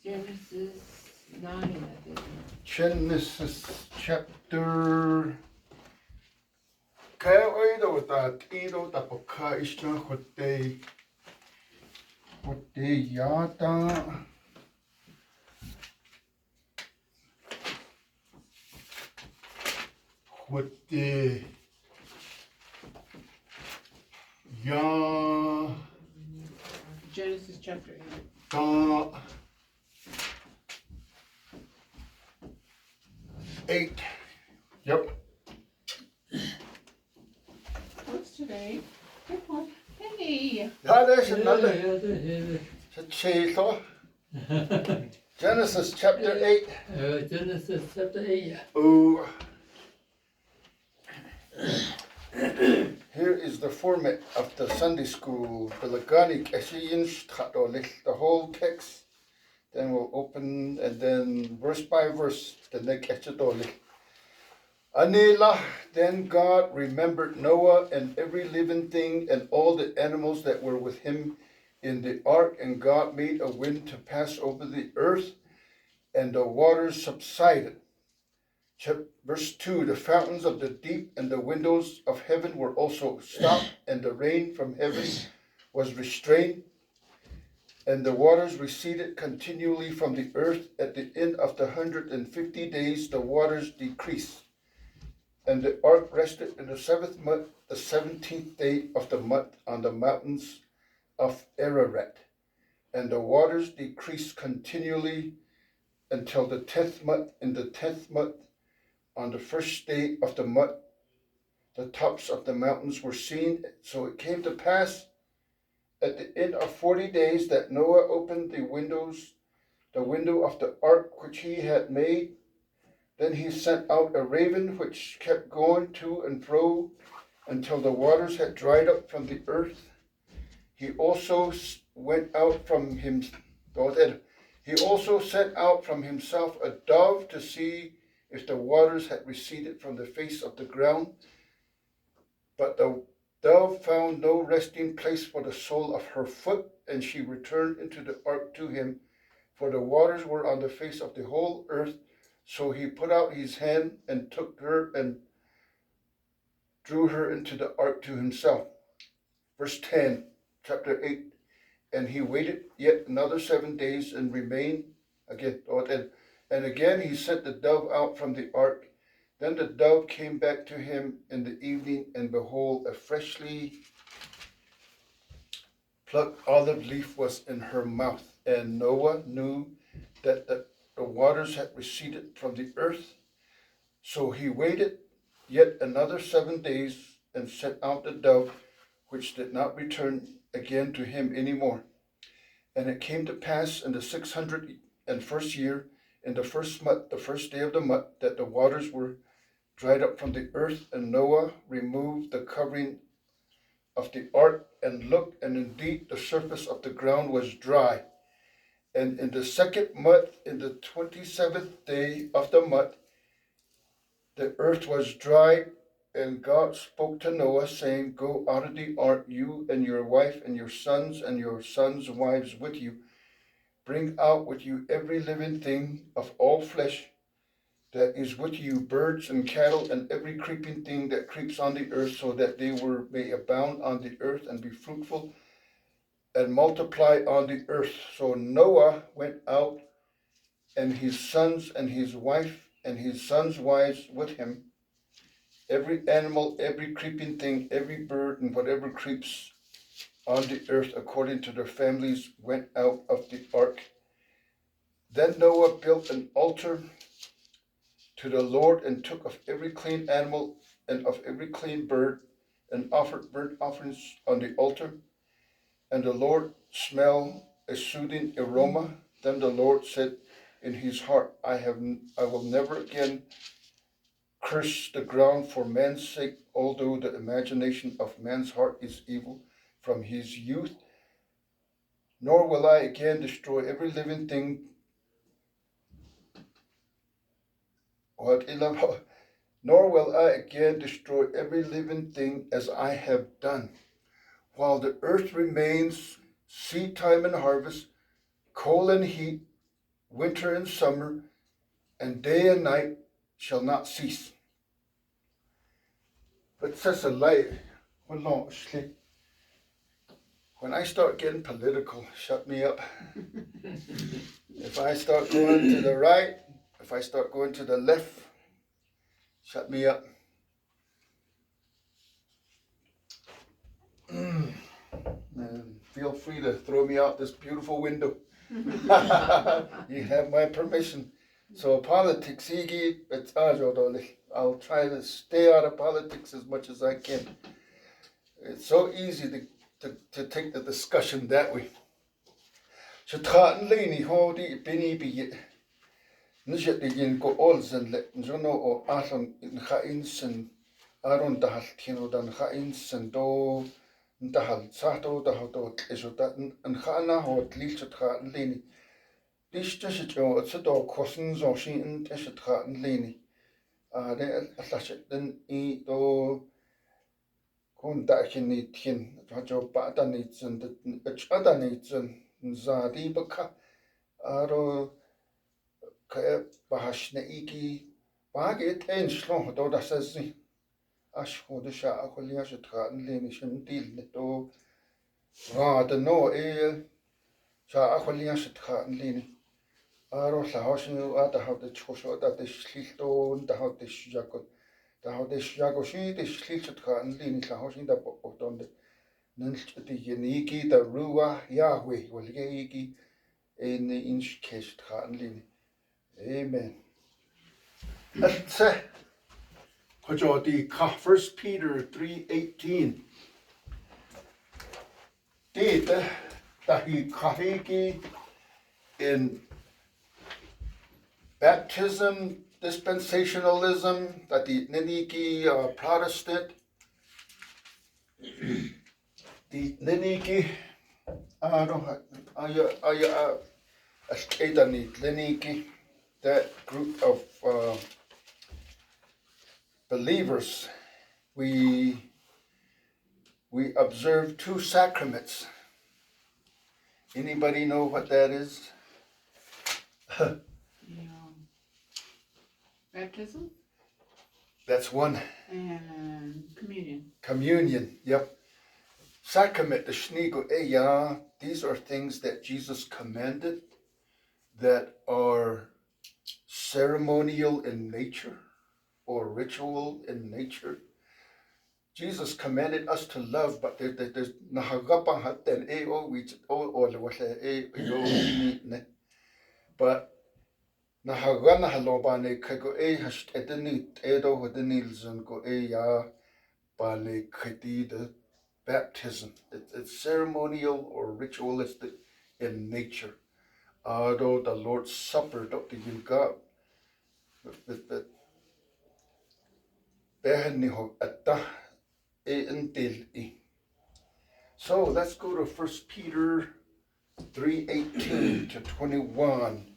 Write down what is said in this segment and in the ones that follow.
Genesis 9, I think. Genesis chapter. Kaya oido ta ido ta paka ishna Hódeeyáadaa. Hódeeyáadaa. Genesis chapter 8. 8. Yep. What's today? Good one. Hey! That is another. Genesis chapter 8. Genesis chapter 8. Oh. Here is the format of the Sunday school. The whole text. Then we'll open and then verse by verse the next. Anila, then God remembered Noah and every living thing and all the animals that were with him in the ark, and God made a wind to pass over the earth, and the waters subsided. Verse 2, the fountains of the deep and the windows of heaven were also stopped, and the rain from heaven was restrained, and the waters receded continually from the earth. At the end of the 150 days, the waters decreased. And the ark rested in the 7th month, the 17th day of the month, on the mountains of Ararat. And the waters decreased continually until the 10th month. In the 10th month, on the first day of the month, the tops of the mountains were seen. So it came to pass at the end of 40 days that Noah opened the window of the ark which he had made. Then he sent out a raven which kept going to and fro until the waters had dried up from the earth. He also sent out from himself a dove to see if the waters had receded from the face of the ground. But the dove found no resting place for the sole of her foot, and she returned into the ark to him, for the waters were on the face of the whole earth. So he put out his hand and took her and drew her into the ark to himself. Verse 10, chapter 8. And he waited yet another 7 days and remained again. And again he sent the dove out from the ark. Then the dove came back to him in the evening, and behold, a freshly plucked olive leaf was in her mouth. And Noah knew that the waters had receded from the earth. So he waited yet another 7 days and sent out the dove, which did not return again to him any more. And it came to pass in the 601st year, in the first month, the first day of the month, that the waters were dried up from the earth, and Noah removed the covering of the ark and looked, and indeed the surface of the ground was dry. And in the 2nd month, in the 27th day of the month, the earth was dried, and God spoke to Noah, saying, Go out of the ark, you and your wife and your sons wives with you. Bring out with you every living thing of all flesh that is with you, birds and cattle, and every creeping thing that creeps on the earth, so that they may abound on the earth and be fruitful and multiply on the earth. So Noah went out, and his sons and his wife and his sons' wives with him, every animal, every creeping thing, every bird, and whatever creeps on the earth according to their families went out of the ark. Then Noah built an altar to the Lord, and took of every clean animal and of every clean bird, and offered burnt offerings on the altar. And the Lord smelled a soothing aroma. Then the Lord said in his heart, I will never again curse the ground for man's sake, although the imagination of man's heart is evil from his youth. Nor will I again destroy every living thing. Nor will I again destroy every living thing as I have done. While the earth remains, seed time and harvest, cold and heat, winter and summer, and day and night shall not cease. But says a light, when I start getting political, shut me up. If I start going to the right, if I start going to the left, shut me up. And feel free to throw me out this beautiful window. You have my permission. So politics, I'll try to stay out of politics as much as I can. It's so easy to take the discussion that way. Aron dahal tino dan chainsen do dahal sato dahal do isota an chana ho tlichot chaten leni. Dischet jo atsedo kosen zo shin teshet chaten leni. De alashet den I do kon dachen ni tin jo bata ni zen de chada ni zen zadi baka aro ka bahashne iki baget en shlon do da sezi. Ashko sha akolia shtraten leni shin dil to de no sha akolia shtraten leni aro la hoshin ada hat de chosho da de schlito da hat de jako shi de schlit shtraten leni la hoshin da potonde nilch de yeniki da ruwa yahweh wolgeiki in inch kesh traten leni. Amen. Di 1 Peter 3:18. Dite dahi kahiki in baptism, dispensationalism, that the niniki Protestant, the niniki that group of believers, we observe 2 sacraments. Anybody know what that is? Baptism? That's one. And communion. Communion, yep. Sacrament, the shnigo eya, these are things that Jesus commanded that are ceremonial in nature or ritual in nature. Jesus commanded us to love, but there's nahagapa hatten but nahagana halobane kago hast edeni edo hodenilzen go ya bane kati the baptism. It's ceremonial or ritualistic in nature. Although the Lord's Supper, Dr. Yilga, so let's go to 1 Peter 3:18 to 21.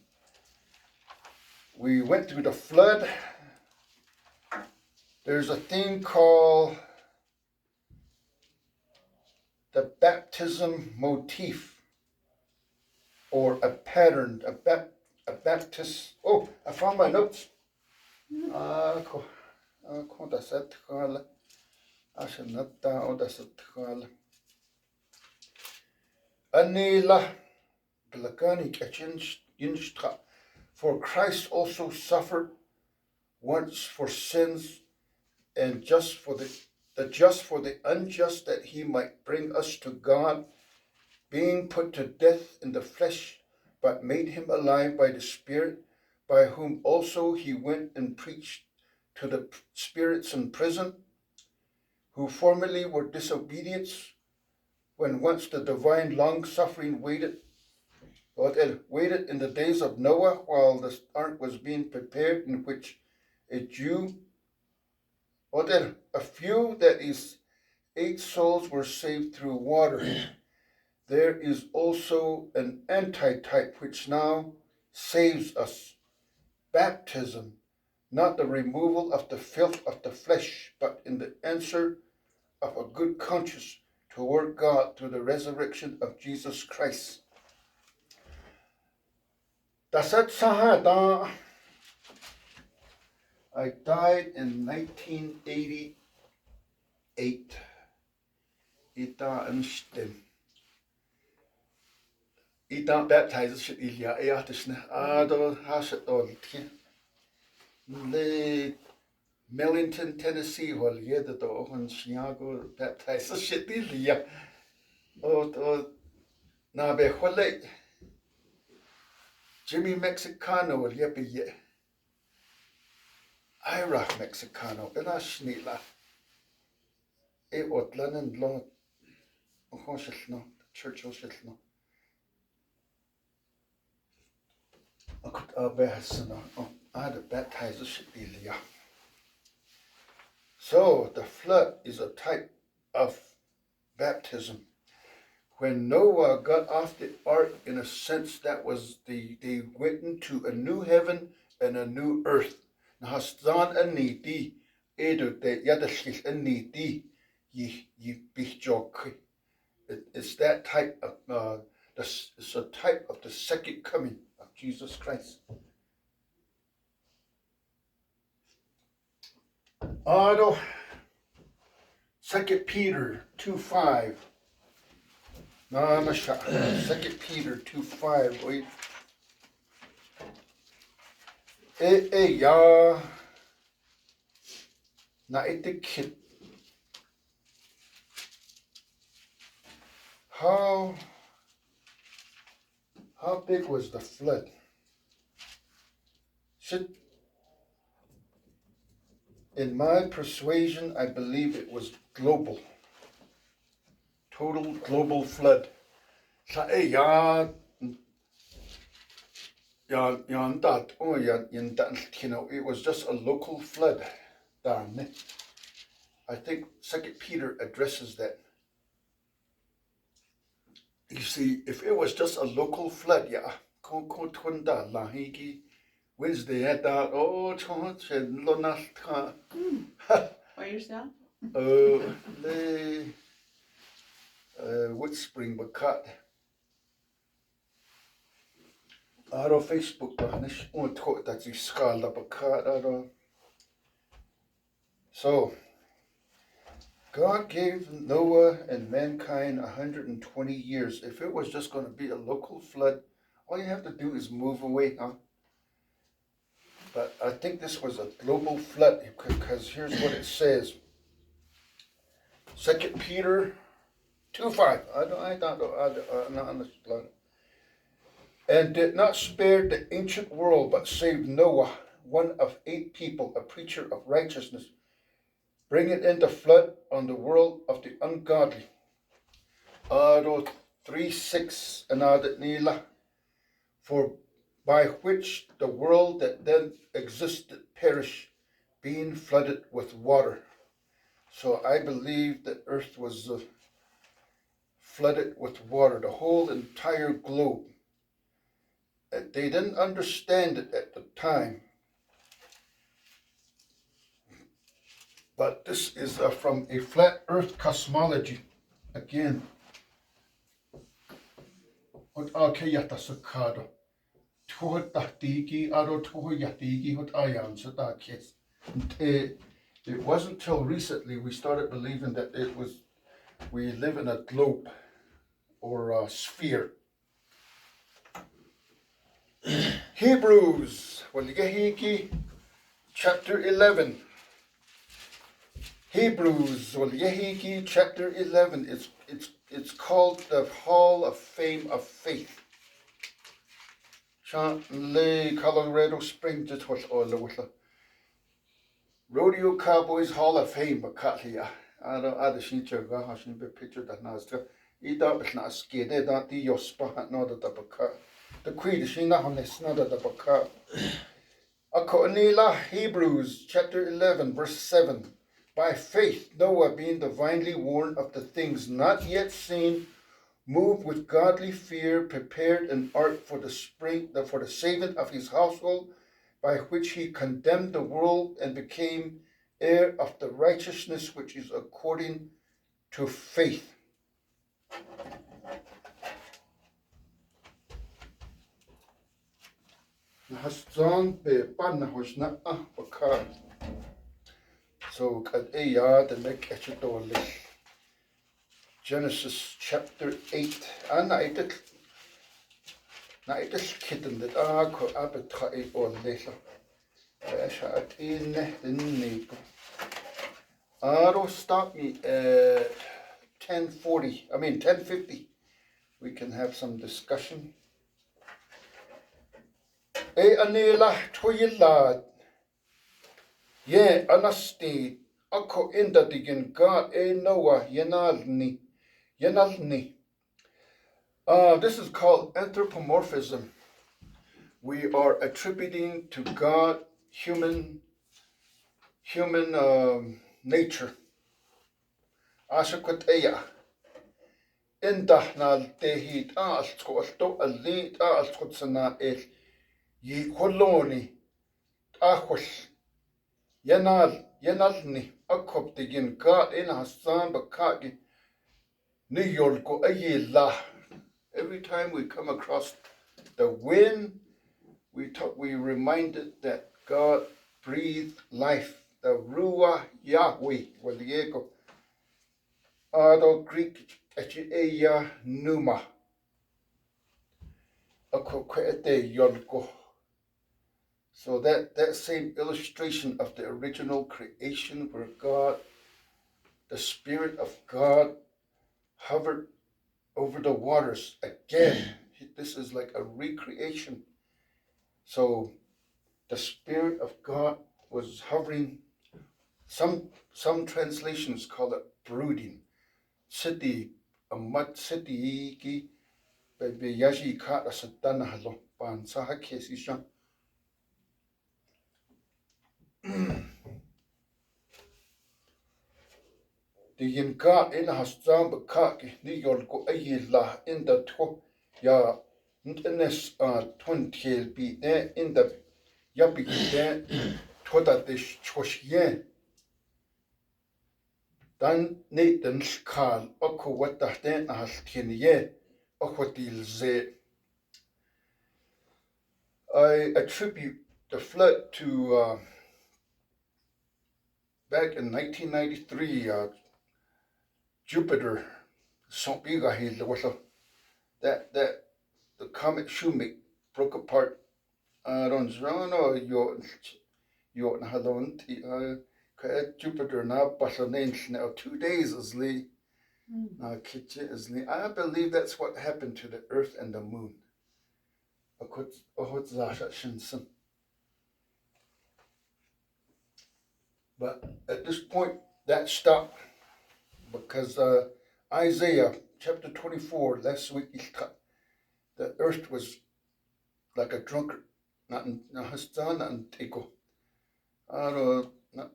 We went through the flood. There's a thing called the baptism motif, or a pattern, a baptist. Oh, I found my notes. Anila Glakani Kachin, for Christ also suffered once for sins, and just for the unjust, that he might bring us to God, being put to death in the flesh, but made him alive by the Spirit, by whom also he went and preached to the spirits in prison, who formerly were disobedient, when once the divine long-suffering waited in the days of Noah, while the ark was being prepared, in which a few, that is, 8 souls, were saved through water. There is also an antitype which now saves us, baptism, not the removal of the filth of the flesh, but in the answer of a good conscience toward God through the resurrection of Jesus Christ. Dasat sahada. I died in 1988. Ita anstem. Ita baptized shit ilya eatisne. Ado haset oltje. Le Millington, Tennessee, wal yeda do on Chicago baptized shit ilya. O na be khole. Jimmy Mexicano wal yepe ye. Ira Mexicano, ina shnila. E otlanen lo Hoshilno, church Hoshilno. Akut abehasana. I had to baptize the Shibilia. So the flood is a type of baptism. When Noah got off the ark, in a sense, that was they went into a new heaven and a new earth. Nahastan aniti edu de yadashil aniti yi bihjok. It's that type of it's a type of the second coming of Jesus Christ. Auto 2 Peter 2:5. No, 2 Peter 2:5. Wait. Ya na itikit. How big was the flood? In my persuasion, I believe it was global. Total global flood. It was just a local flood. I think 2 Peter addresses that. You see, if it was just a local flood, Wednesday at that, By yourself? Wood Spring Bakat. Aro Facebook bahnish that's the skull up a cut. So God gave Noah and mankind 120 years. If it was just going to be a local flood, all you have to do is move away, huh? But I think this was a global flood because here's what it says. 2 Peter 2:5. I don't know. And did not spare the ancient world, but saved Noah, one of 8 people, a preacher of righteousness, bringing in the flood on the world of the ungodly. 3:6 anadat nila, for by which the world that then existed perished, being flooded with water. So I believe the earth was flooded with water, the whole entire globe. They didn't understand it at the time. But this is from a flat earth cosmology. Again, hot akayata sakado. Tuhot tahtiki, aro tuho yatiki, hot ayan satakis. It wasn't until recently we started believing that we live in a globe or a sphere. Hebrews, chapter 11. Hebrews, chapter 11. It's called the Hall of Fame of Faith. Colorado Springs, Rodeo Cowboys Hall of Fame, but I don't see picture that now. It's not scared. They don't do your spot, not the baka. The queen is not on this, not the baka. Hebrews chapter 11, verse 7. By faith, Noah, being divinely warned of the things not yet seen, moved with godly fear, prepared an ark for the saving of his household, by which he condemned the world and became heir of the righteousness which is according to faith. Nahastan be pan hosna baka. So Hódeeyáadaa the make etchadole. Genesis chapter 8. Anaitek kitten that ko abetra or later. Asha at in the Aro stop me at 10:40. I mean 10:50. We can have some discussion. Anela toyilad. Ye anasti ako inda digin God Noah yenalni. This is called anthropomorphism. We are attributing to God human nature. Ashakoteya. Indah nal tehit alto alit altotsana el ye holoni ahwal yanalni akop digin God in Hassan bakagi New York ayila. Every time we come across the wind, we reminded that God breathed life. The Ruah Yahweh, well the ego. Ado Greek eya numa. Akokwete yolko. So that same illustration of the original creation where God, the Spirit of God, hovered over the waters again. This is like a recreation. So the Spirit of God was hovering. Some translations call it brooding. City a mud city ki be yaji ka asatana halo pan saha kesisha. The yinka in hastam bakaki ni yolko ayila in the to ya ntenes 20 be there in the yabi there toda dish choshye. Dan Nathan Karl Oko what the den Altinie Okotil ze. I attribute the flood to back in 1993 Jupiter Sompiga Hill was that the comet Shoemake broke apart. I don't know you halon Jupiter now Basanench now 2 days is Lee. I believe that's what happened to the earth and the moon. But at this point, that stopped because Isaiah chapter 24, last week, the earth was like a drunkard. Not Tico. I don't know,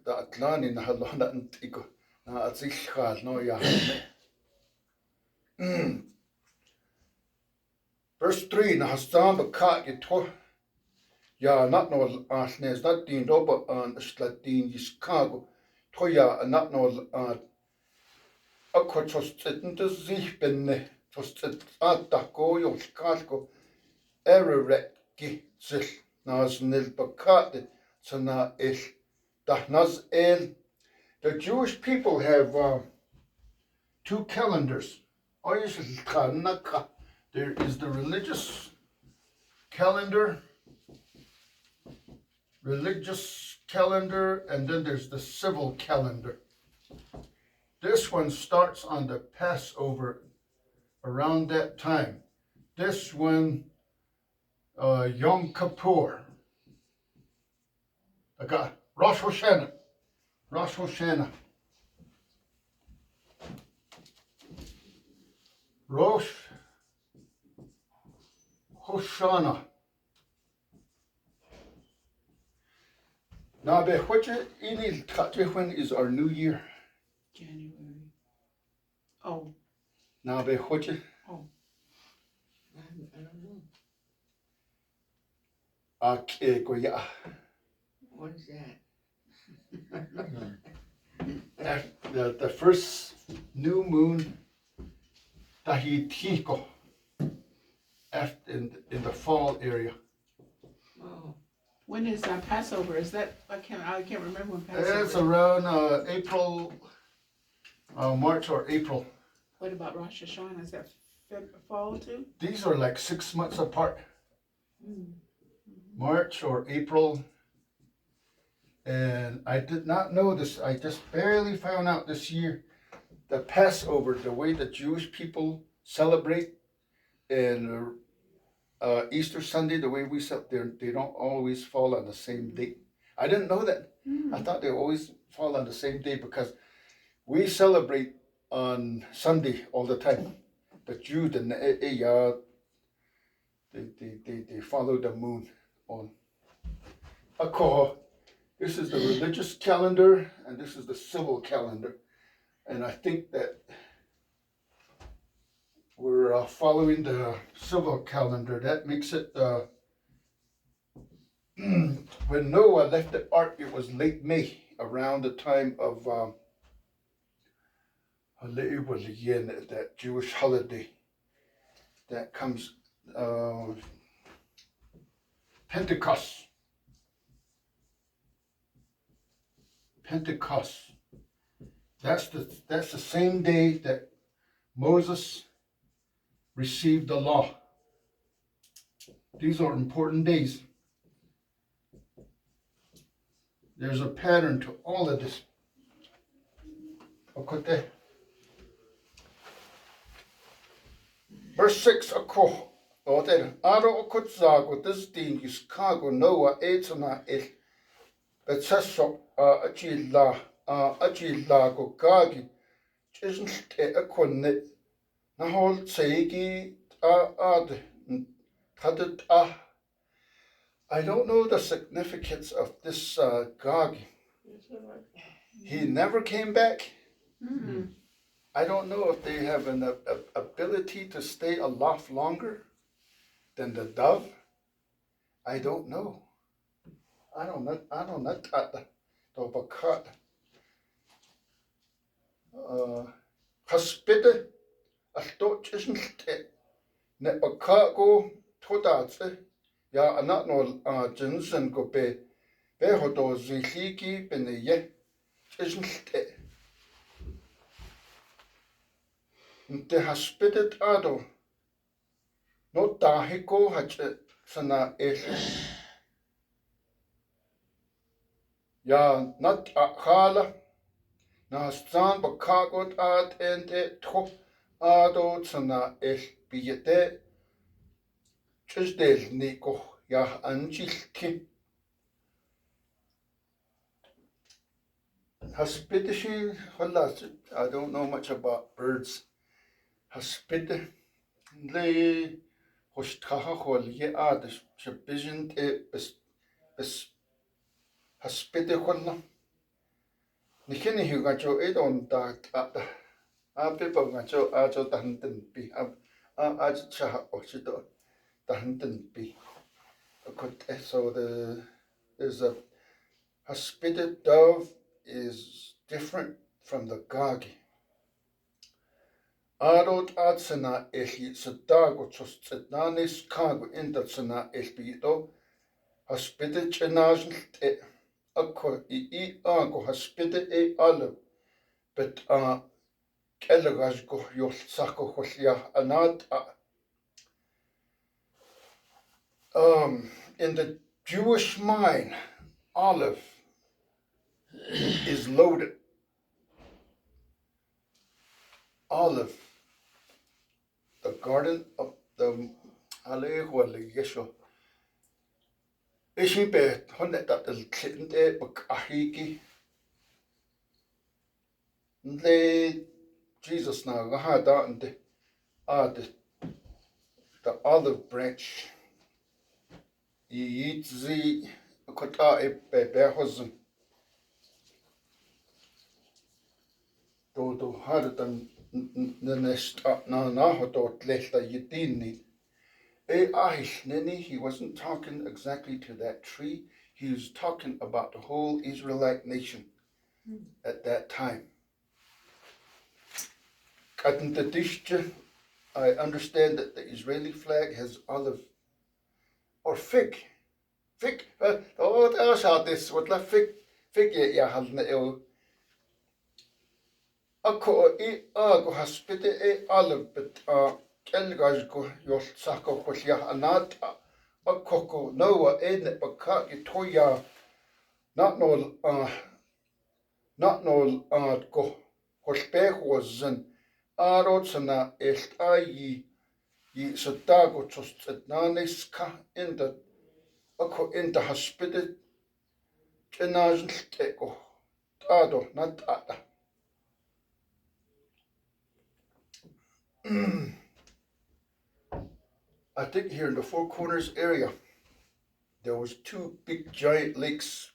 the Atlani Nahalona and Tico. No, Verse 3, Nahastan bakat yito. Ya not no asnes not din doba an slatin yiskago. Toya not no akotostin to sich benne. Tostet atako yoskago. Erereki sich. Nas nil bakat sana ish. Dahnas el. The Jewish people have 2 calendars. There is the religious calendar, and then there's the civil calendar. This one starts on the Passover around that time. This one, Yom Kippur. I got Rosh Hashanah. Rosh Hoshana. Now, which when is our new year? January. Oh. Now, which? Oh. I don't know. What is that? The first new moon, Tahitiko, in the fall area. When is Passover? Is that, I can't remember when Passover It's is. around April, March or April. What about Rosh Hashanah? Is that fall too? These are like 6 months apart. Mm. March or April. And I did not know this. I just barely found out this year. The Passover, the way the Jewish people celebrate, and Easter Sunday, the way we celebrate, they don't always fall on the same date. I didn't know that. I thought they always fall on the same day because we celebrate on Sunday all the time. The Jews, they follow the moon on. This is the religious calendar, and this is the civil calendar. And I think that we're following the civil calendar. That makes it, when Noah left the ark, it was late May, around the time of that Jewish holiday that comes, Pentecost. Pentecost. That's the same day that Moses received the law. These are important days. There's a pattern to all of this. Okay. Verse 6, Aro okutzago this thing is cargo Noah etona el betseso achila go gagi isn't a connet Nahol Seigi Ad Kadet I don't know the significance of this Gog. He never came back. Mm. I don't know if they have an ability to stay aloft longer than the dove. I don't know. I don't know. Hospita a thought isn't it. Ne okago todatse yáá'anánool'aad jinsen go be hodo ziligi bene ye isn't it. Nte haspitet ado no tahiko hache sana ya not akhala na stan bakagot ad ente to ado sana biyete chisdel niko ya anjilki haspitishi I don't know much about birds. Haspit le hoshtaha hol ye ad shabision bes haspite holla nikini hugacho edon da people gacho ajo tahantin bi aj chaha ochido tahantin bi. So there's a haspite dove is different from the gagi. Arod adsana ehi sadago chostnanis kago indatsana elbido haspite chenajn te akko I ago haspite e alu but kelagaj go yol sako holia anad in the Jewish mind olive is loaded. Olive, the garden of the Alehuale Yesho. Ishibe Honet at the Klinte Bakahiki. Le Jesus now Gahada and the olive branch. Ye eat the Kota e Behosen. Do had them the nest na hoto lesta yidini. He wasn't talking exactly to that tree. He was talking about the whole Israelite nation at that time. I understand that the Israeli flag has olive or fig. Fik, that's how this would la fik ya halne ew. Ako go hospite alubit kelgaj go yol sako ya anat ako noa edne baka itoya not no go hospech was an arotsana est ayi sadago just at nanis ka in the ako in the hospital kenajn teko ado not ada. I think here in the Four Corners area, there was two big giant lakes.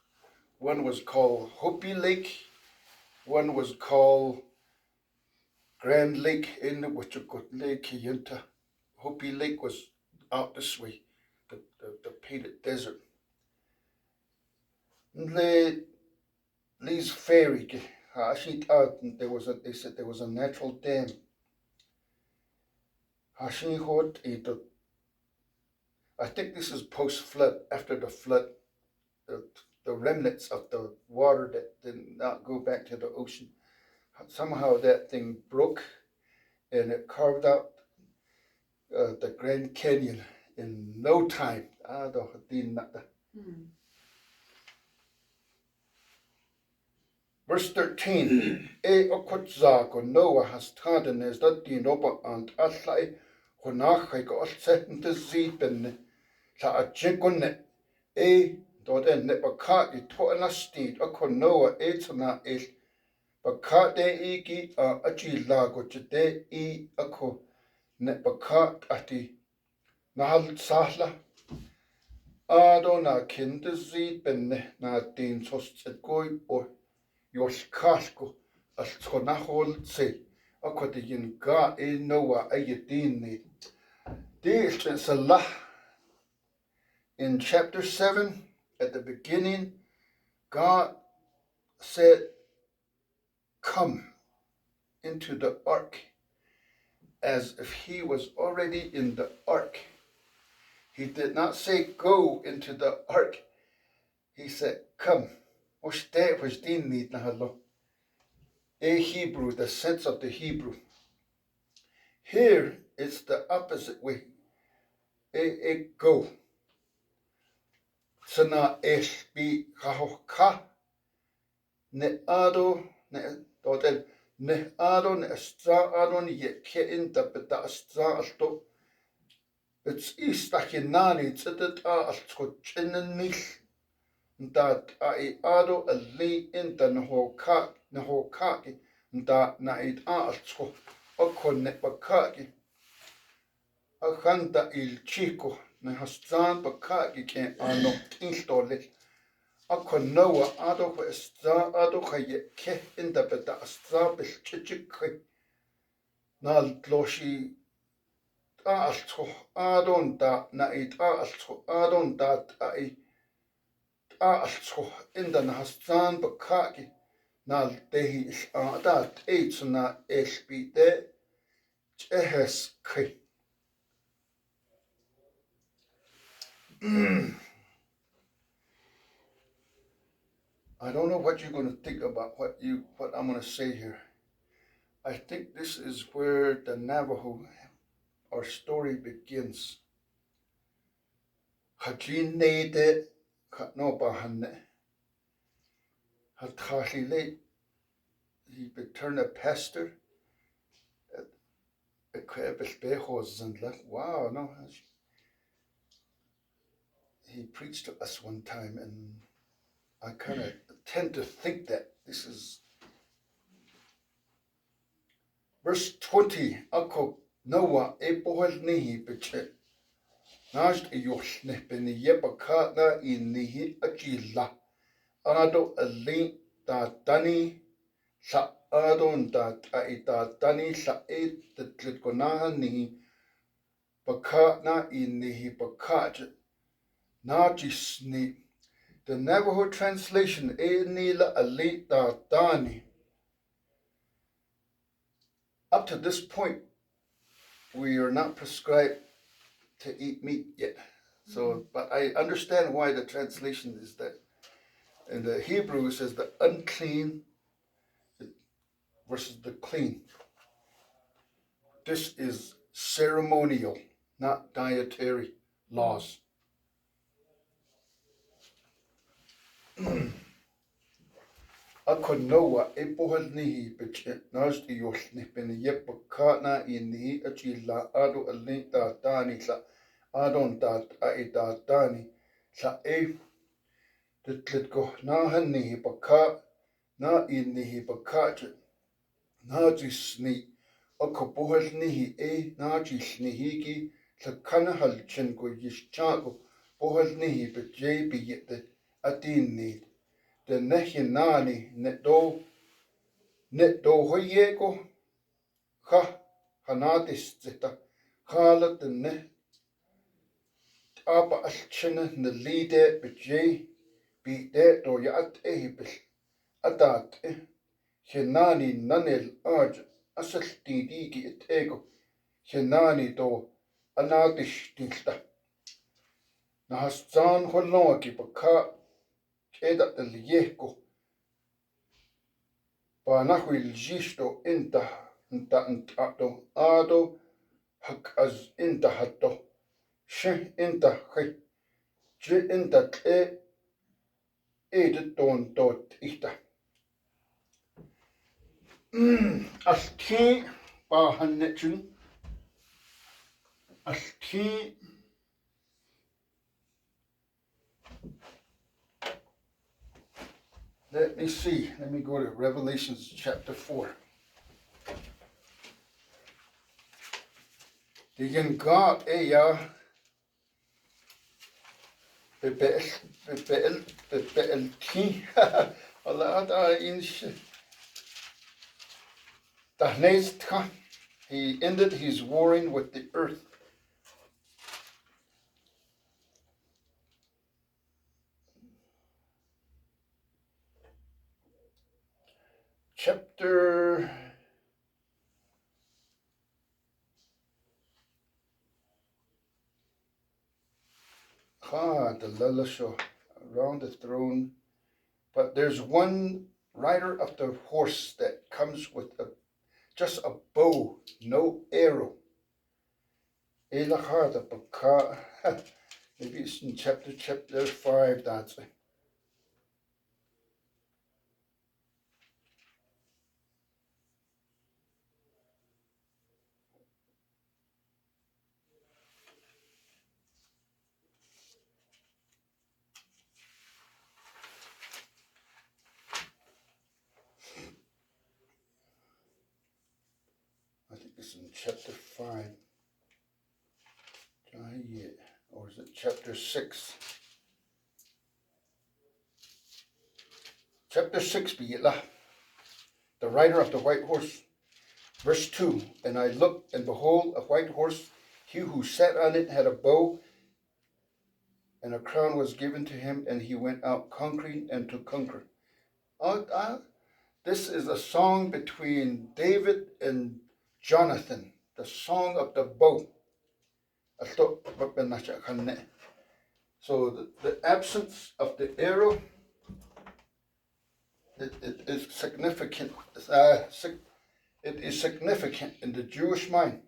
One was called Hopi Lake. One was called Grand Lake in Wichita Lake Yenta. Hopi Lake was out this way, the painted desert. Lee's Ferry, they said there was a natural dam. I think this is post-flood, after the flood, the remnants of the water that did not go back to the ocean. Somehow that thing broke and it carved out the Grand Canyon in no time. Verse 13. E okotzago Noah has taden is that the noba and aslai honachai go alsetn to ziben la a jigone e doden ne bakati to anastid okon Noah etana is bakate igi aji lago jede e ako ne bakat ati nahal sahla adona kinde ziben na din sost goy or Yosh Kashko, a Tonahol say, Aquatin ga e Noah ayedini. This Salah in chapter 7, at the beginning, God said, come into the ark, as if he was already in the ark. He did not say go into the ark. He said, come. A Hebrew, the sense of the Hebrew. Here it's the opposite way. A go. Sana es bi kahoka ne ado ne totel ne ado ne astra ado ne ke interpreta astra alto. It's istakinani tzedeta altkochenenich. Dat ai ado a li inta nahokaki da na it alsko okon ne bakaki akanta il chico ne hastran bakaki ke ano tinstole akon Noah ado ko estra ado khaye ke inta beta astra bil chichik nal tloshi alsko adon da na it alsko adon dat ai also in the Hassan Bakaki Nal Dehi that eight na SB de Chehes K. I don't know what you're going to think about what I'm going to say here. I think this is where the Navajo, our story begins. Hajine de no bahane. Hatachile, he returned a pastor. Wow, no. He preached to us one time, and I kind of tend to think that this is verse 20. Ako Noah epohel nihi beche. Najd yoshne beni yebaka na inihi ajila. Ado ali da dani sa adon da dani sa the tlitkonaha nihi baka na inihi baka najisni. The Navajo translation nila ali da dani. Up to this point, we are not prescribed to eat meat yet. So, but I understand why the translation is that. In the Hebrew, it says the unclean versus the clean. This is ceremonial, not dietary laws. Ako Noah epohal nihi peche nas di yosni pene yepakana ini achila ado alinta tani sa adon tat aita tani sa e titliko nahan nihi paka na inihi pakache na jisni ako pohal nihi e na jisnihi ki sa kanahal chenko yishchago pohal nihi peche biyete atini the nehinani net do hoyego ha hanatis zeta kala the ne apa alchena ne lide bej bi de do yat ehibel adat henani nanel arj asal digi etego henani do anatis tilta na hastan holoki baka keda the lieko Panahuil jisto inta do ado hak az inta hatto she inta he je inta edit don dot ita alki ba hannetun alki let me see. Let me go to Revelations chapter 4. The God bebel ki Allah inch he ended his warring with the earth. Chapter the Lalasho around the throne, but there's one rider of the horse that comes with just a bow, no arrow. Maybe it's in chapter 5, that's it. I think it's in chapter 5. Or is it chapter 6? Chapter 6, the rider of the white horse. Verse 2, and I looked, and behold, a white horse. He who sat on it had a bow, and a crown was given to him, and he went out conquering and to conquer. This is a song between David and Jonathan, the song of the bow. So the absence of the arrow, it is significant. It is significant in the Jewish mind.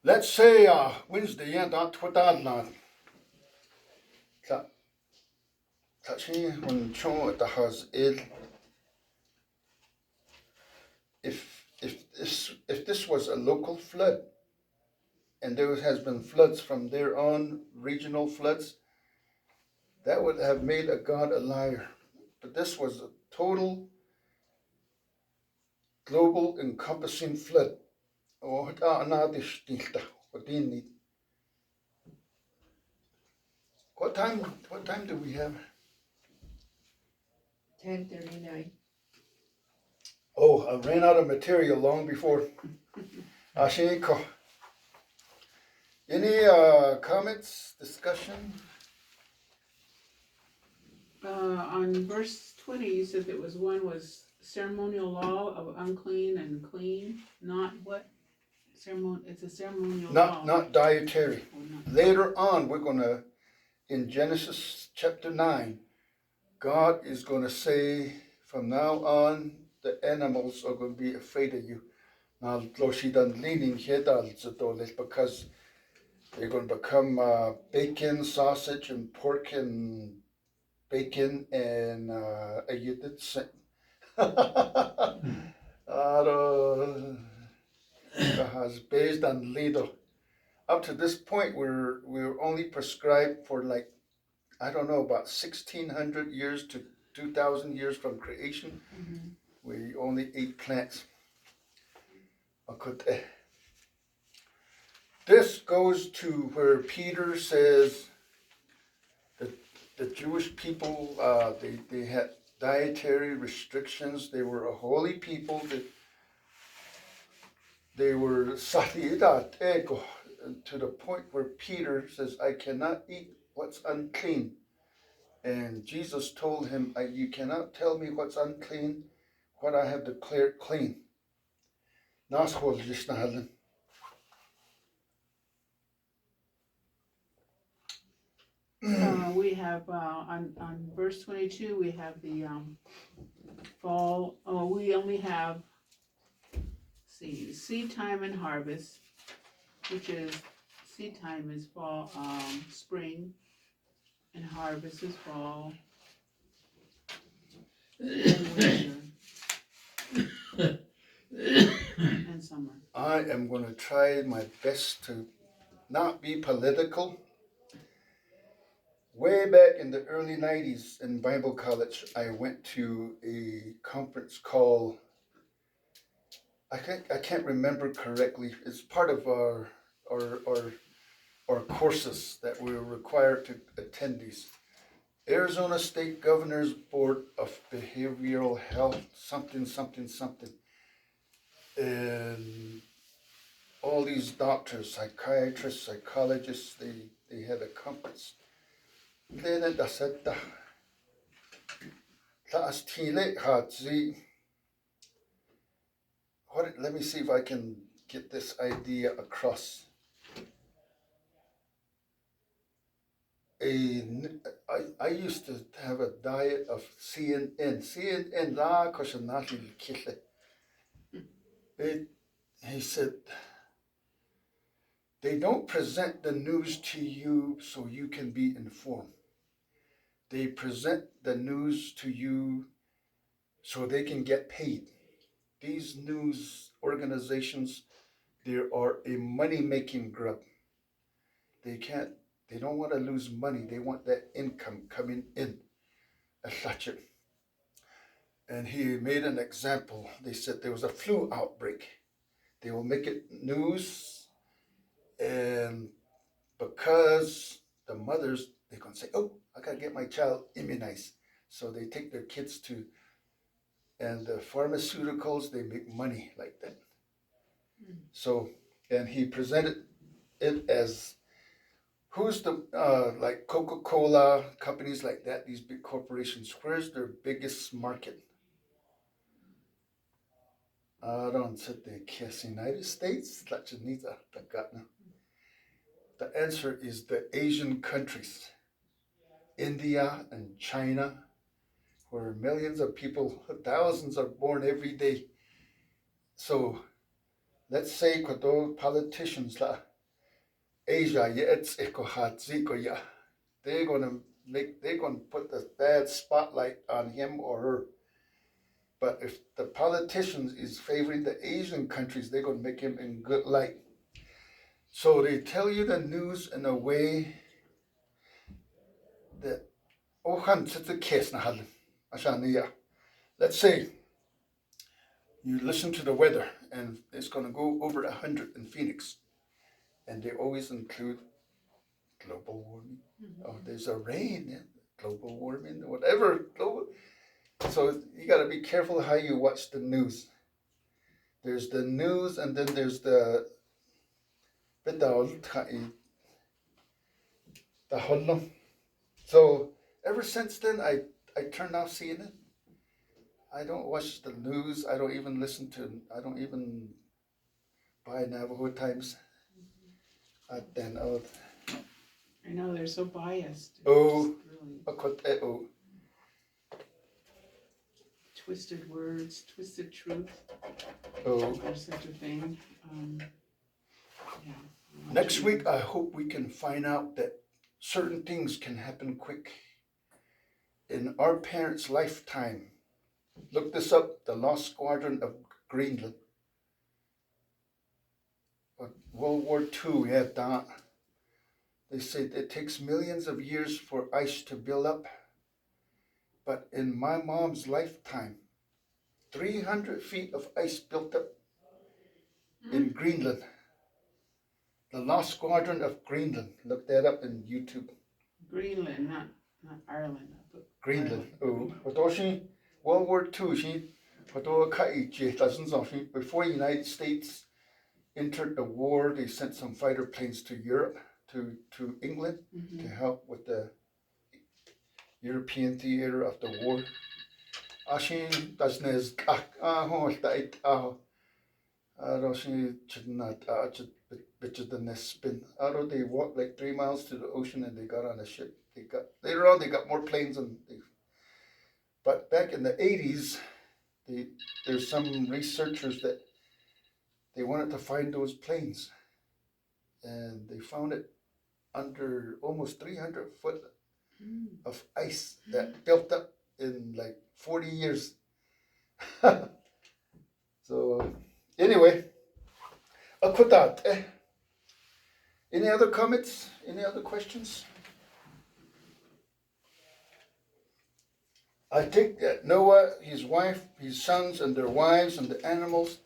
Let's say Wednesday, that Twadadlan. When Cho at the house if this was a local flood, and there has been floods from there on, regional floods, that would have made a God a liar. But this was a total global encompassing flood. What time do we have? 10:39. Oh, I ran out of material long before. Any comments, discussion? On verse 20, you said that one was ceremonial law of unclean and clean, not what? It's a ceremonial law. Not dietary. Oh, not- Later on, we're going to, in Genesis chapter 9, God is going to say, from now on, the animals are going to be afraid of you. Now, leaning because they're going to become bacon, sausage, and pork, and bacon, and you did say, has based on leader. Up to this point, we're only prescribed for like, I don't know, about 1,600 years to 2,000 years from creation. Mhm. We only ate plants. This goes to where Peter says that the Jewish people, they had dietary restrictions. They were a holy people. They were satiedad ego, to the point where Peter says, I cannot eat what's unclean. And Jesus told him, you cannot tell me what's unclean, what I have declared clean. We have on verse 22, we have the fall. Oh, we only have seed time and harvest, which is seed time is fall, spring, and harvest is fall and winter and summer. I am going to try my best to not be political. Way back in the early 90s in Bible college, I went to a conference called, I can't remember correctly. It's part of our courses that we were required to attend these. Arizona State Governor's Board of Behavioral Health, something. And all these doctors, psychiatrists, psychologists, they had a conference. Then I said, let me see if I can get this idea across. I used to have a diet of CNN. CNN, la koshanati kille. He said, they don't present the news to you so you can be informed. They present the news to you so they can get paid. These news organizations, they are a money-making grub. They don't want to lose money. They want that income coming in. And he made an example. They said there was a flu outbreak. They will make it news, and because the mothers, they're going to say, oh, I got to get my child immunized. So they take their kids to, and the pharmaceuticals, they make money like that. So, and he presented it as, who's the, like Coca-Cola, companies like that, these big corporations, where's their biggest market? I don't sit there, guess United States? The answer is the Asian countries, India and China, where millions of people, thousands are born every day. So let's say politicians la Asia, they're gonna put the bad spotlight on him or her. But if the politicians is favoring the Asian countries, they're gonna make him in good light. So they tell you the news in a way that let's say you listen to the weather and it's gonna go over 100 in Phoenix, and they always include global warming. Oh, there's a rain, global warming, whatever. So you got to be careful how you watch the news. There's the news, and then there's the hollow. So ever since then, I turned off seeing it. I don't watch the news. I don't even buy Navajo Times. Then I know, they're so biased. Oh. Just really ako twisted words, twisted truth. oh. There's such a thing. Yeah. Next week, I hope we can find out that certain things can happen quick. In our parents' lifetime, look this up, the Lost Squadron of Greenland. World War II, yeah, that. They say it takes millions of years for ice to build up. But in my mom's lifetime, 300 feet of ice built up in Greenland. The Lost Squadron of Greenland. Look that up in YouTube. Greenland, not Ireland. But Greenland. Ireland. Oh, World War II, before the United States entered the war, they sent some fighter planes to Europe, to England, to help with the European theater of the war. They walked like 3 miles to the ocean and they got on a ship. Later on they got more planes but back in the 80s, there's some researchers that they wanted to find those planes, and they found it under almost 300 foot of ice that built up in like 40 years. So anyway, any other comments? Any other questions? I think that Noah, his wife, his sons, and their wives, and the animals,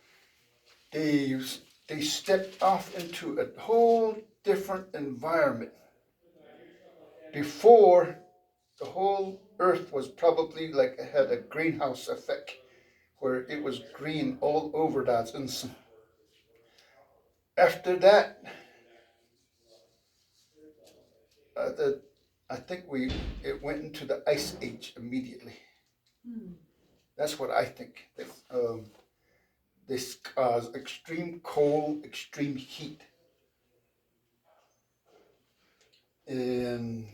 they stepped off into a whole different environment. Before, the whole earth was probably like it had a greenhouse effect, where it was green all over that. After that, I think it went into the ice age immediately. That's what I think. This caused extreme cold, extreme heat, and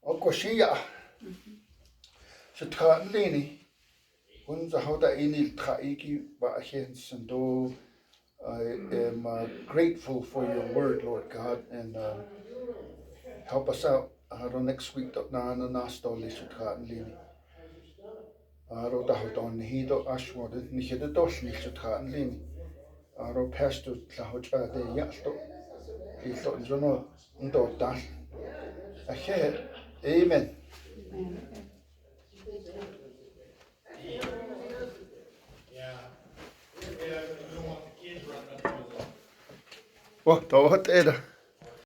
Okoshiya, Shatanini, Hunzahoda Inil Traiki, Baahensando. I am grateful for your word, Lord God, and help us out. Next week, yáá'anánool'aad Shatanini. Dahodon Hido Ashwad, Nihidol Shatanini. Pastor Hódeeyáadaa Ito Jono Ndodal. Amen. Well,